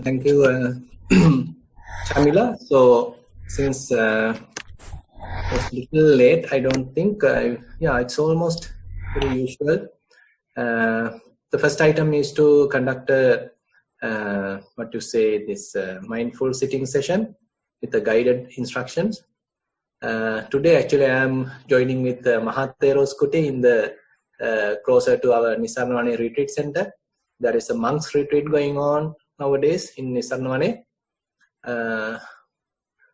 Thank you, Chamila. So, since it's a little late, I don't think, yeah, it's almost very usual. The first item is to conduct a, this mindful sitting session with the guided instructions. Today, actually, I am joining with Mahathero Skuti in the closer to our Nissarana retreat center. There is a monks retreat going on nowadays in Nissarana.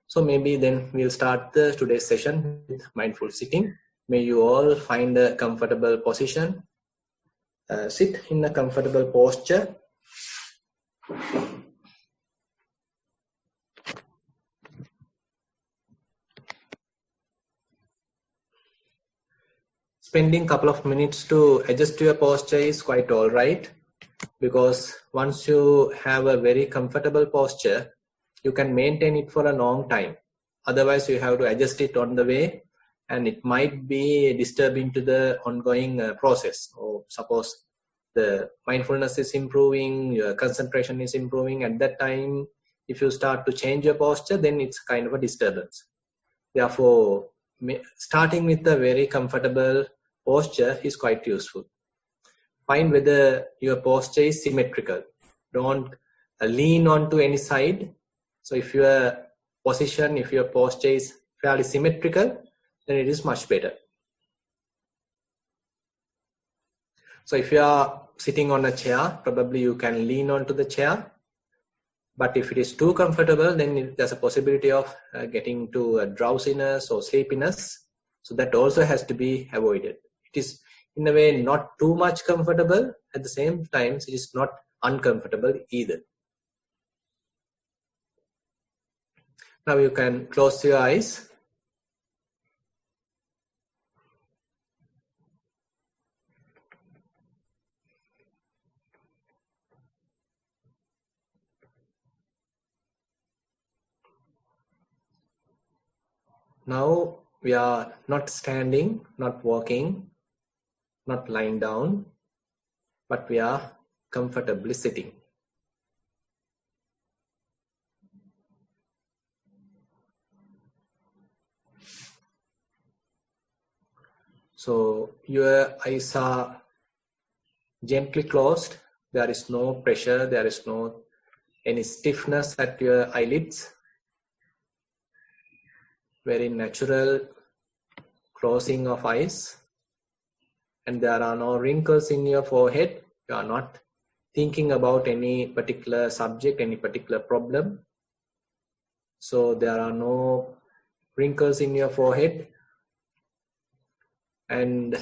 So maybe then we'll start today's session with mindful sitting. May you all find a comfortable position. Sit in a comfortable posture. Spending a couple of minutes to adjust your posture is quite all right, because once you have a very comfortable posture, you can maintain it for a long time. Otherwise, you have to adjust it on the way, and it might be disturbing to the ongoing process. Or suppose the mindfulness is improving, your concentration is improving. At that time, if you start to change your posture, then it's kind of a disturbance. Therefore, starting with a very comfortable posture is quite useful. Find whether your posture is symmetrical. Don't lean onto any side. So if your position, if your posture is fairly symmetrical, then it is much better. So if you are sitting on a chair, probably you can lean onto the chair. But if it is too comfortable, then there's a possibility of getting to drowsiness or sleepiness. So that also has to be avoided. It is in a way not too much comfortable. At the same time, it is not uncomfortable either. Now you can close your eyes. Now we are not standing, not walking, not lying down, but we are comfortably sitting. So your eyes are gently closed. There is no pressure. There is no any stiffness at your eyelids. Very natural closing of eyes. And there are no wrinkles in your forehead. You are not thinking about any particular subject, any particular problem. So there are no wrinkles in your forehead. And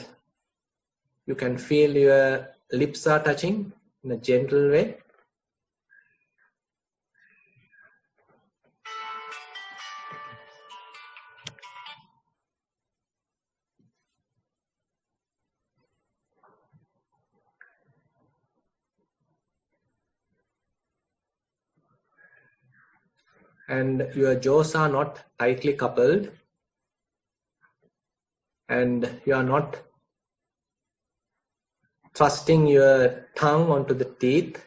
you can feel your lips are touching in a gentle way. And your jaws are not tightly coupled. And you are not thrusting your tongue onto the teeth.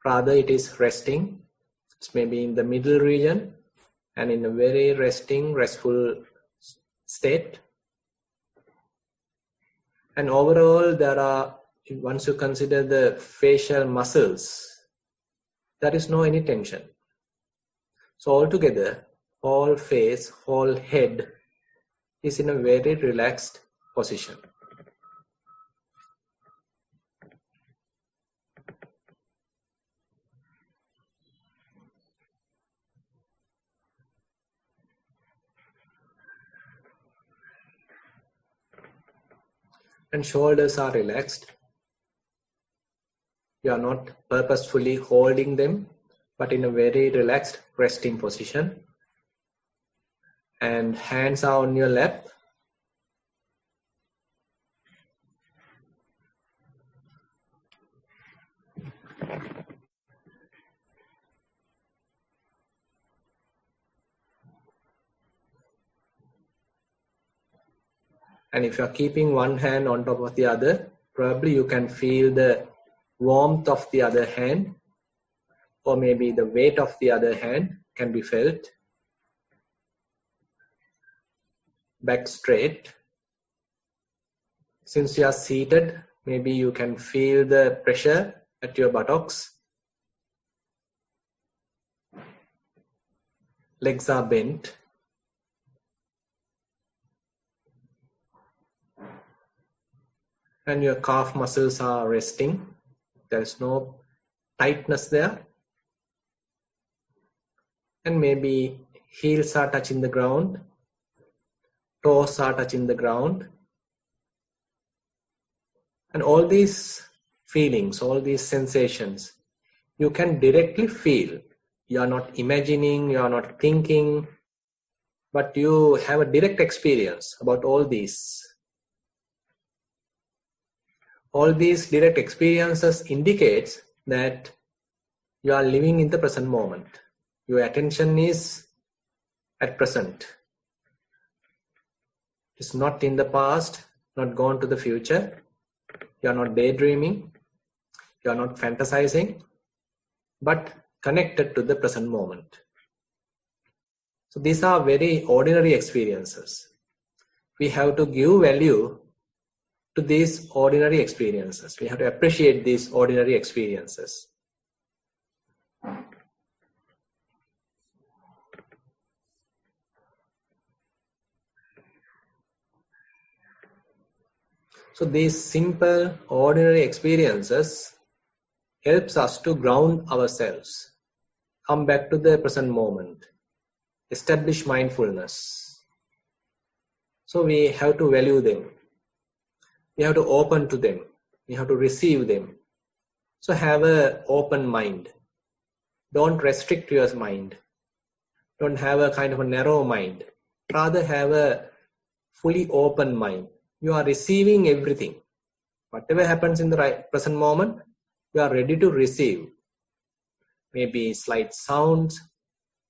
Rather, it is resting. It's maybe in the middle region and in a very restful state. And overall, there are, once you consider the facial muscles, there is no any tension. So altogether, whole face, whole head is in a very relaxed position. And shoulders are relaxed. You are not purposefully holding them, but in a very relaxed resting position. And hands are on your lap. And if you are keeping one hand on top of the other, probably you can feel the warmth of the other hand. or maybe the weight of the other hand can be felt. Back straight. Since you are seated, maybe you can feel the pressure at your buttocks. Legs are bent. And your calf muscles are resting. There is no tightness there. And maybe heels are touching the ground. Toes are touching the ground. And all these feelings, all these sensations, you can directly feel. You are not imagining, you are not thinking, but you have a direct experience about all these. All these direct experiences indicates that you are living in the present moment. Your attention is at present. It's not in the past, not gone to the future. You are not daydreaming. You are not fantasizing, but connected to the present moment. So these are very ordinary experiences. We have to give value to these ordinary experiences. We have to appreciate these ordinary experiences. So these simple, ordinary experiences helps us to ground ourselves, come back to the present moment, establish mindfulness. So we have to value them. We have to open to them. We have to receive them. So have an open mind. Don't restrict your mind. Don't have a kind of a narrow mind. Rather have a fully open mind. You are receiving everything. Whatever happens in the present moment, you are ready to receive. Maybe slight sounds,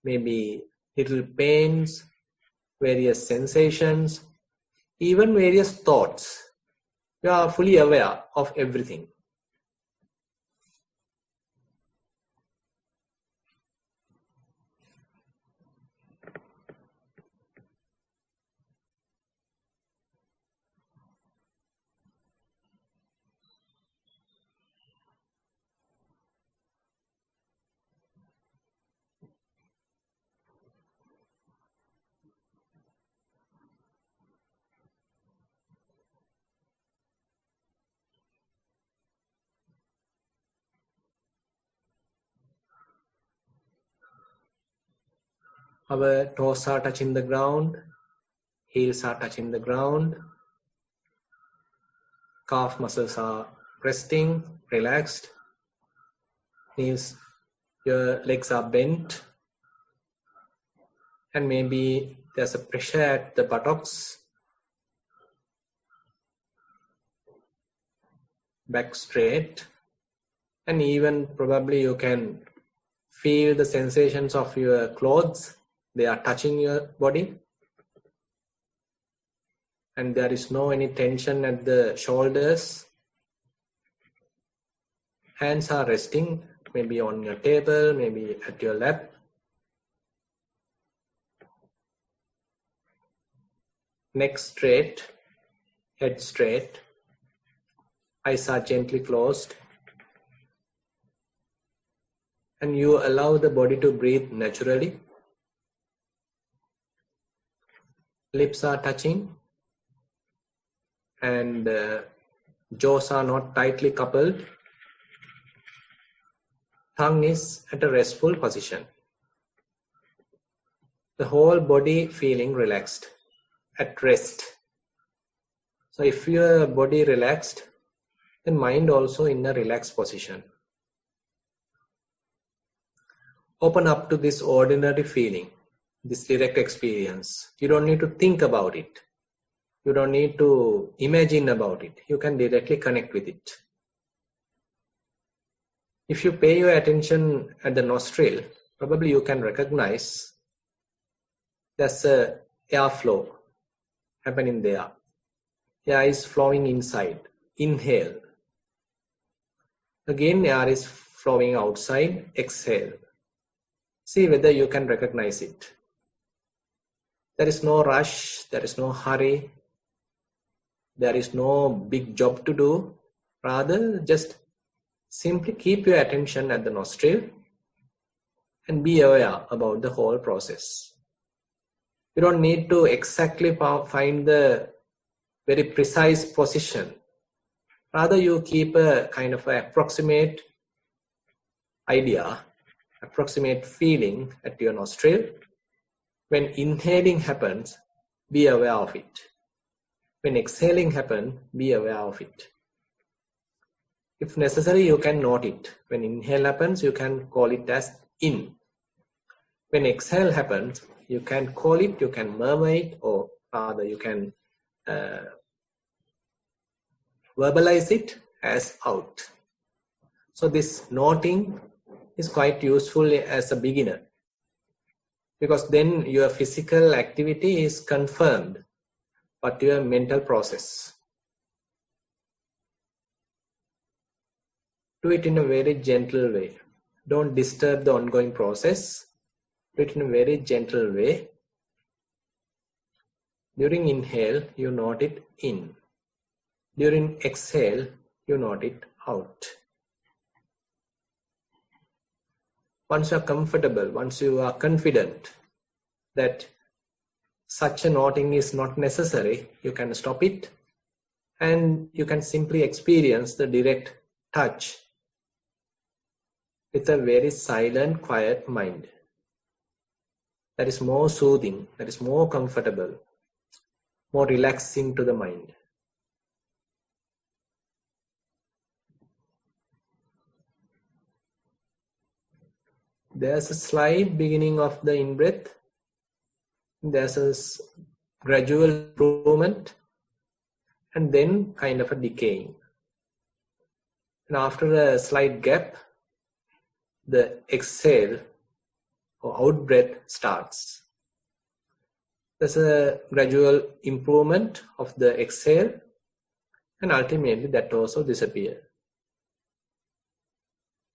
maybe little pains, various sensations, even various thoughts. You are fully aware of everything. Our toes are touching the ground, heels are touching the ground, calf muscles are resting, relaxed, knees, your legs are bent, and maybe there's a pressure at the buttocks, back straight, and even probably you can feel the sensations of your clothes. They are touching your body, and there is no any tension at the shoulders. Hands are resting, maybe on your table, maybe at your lap. Neck straight, head straight, eyes are gently closed, and you allow the body to breathe naturally. Lips are touching, and jaws are not tightly coupled. Tongue is at a restful position. The whole body feeling relaxed, at rest. So if your body relaxed, then mind also in a relaxed position. Open up to this ordinary feeling, this direct experience. You don't need to think about it. You don't need to imagine about it. You can directly connect with it. If you pay your attention at the nostril, probably you can recognize there's a airflow happening there. Air is flowing inside. Inhale. Again, air is flowing outside, exhale. See whether you can recognize it. There is no rush, there is no hurry, there is no big job to do. Rather, just simply keep your attention at the nostril and be aware about the whole process. You don't need to exactly find the very precise position. Rather, you keep a kind of an approximate idea, approximate feeling at your nostril. When inhaling happens, be aware of it. When exhaling happens, be aware of it. If necessary, you can note it. When inhale happens, you can call it as in. When exhale happens, you can call it, you can murmur it, or rather you can verbalize it as out. So this noting is quite useful as a beginner, because then your physical activity is confirmed, but your mental process. Do it in a very gentle way. Don't disturb the ongoing process. Do it in a very gentle way. During inhale, you note it in. During exhale, you note it out. Once you are comfortable, once you are confident that such a noting is not necessary, you can stop it and you can simply experience the direct touch with a very silent, quiet mind. That is more soothing, that is more comfortable, more relaxing to the mind. There's a slight beginning of the in-breath. There's a gradual improvement and then kind of a decaying. And after a slight gap, the exhale or out breath starts. There's a gradual improvement of the exhale and ultimately that also disappears.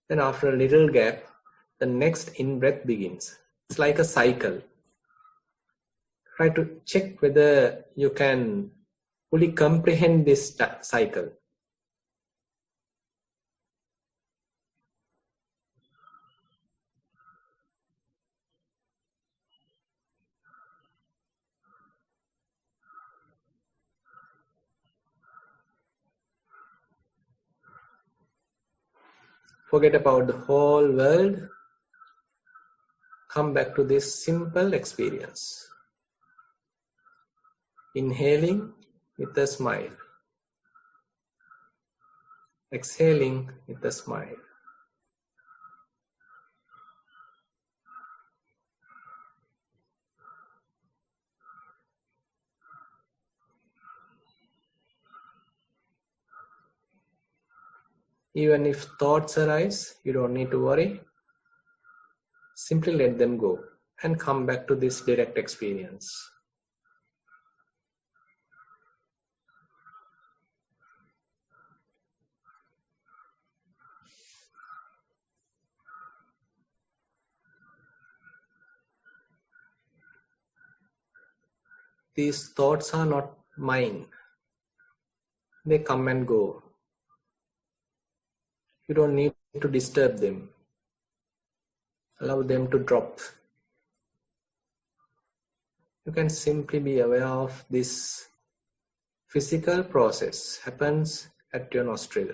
Then after a little gap, the next in-breath begins. It's like a cycle. Try to check whether you can fully comprehend this cycle. Forget about the whole world. Come back to this simple experience. Inhaling with a smile. Exhaling with a smile. Even if thoughts arise, you don't need to worry. Simply let them go and come back to this direct experience. These thoughts are not mine. They come and go. You don't need to disturb them. Allow them to drop. You can simply be aware of this physical process happens at your nostril.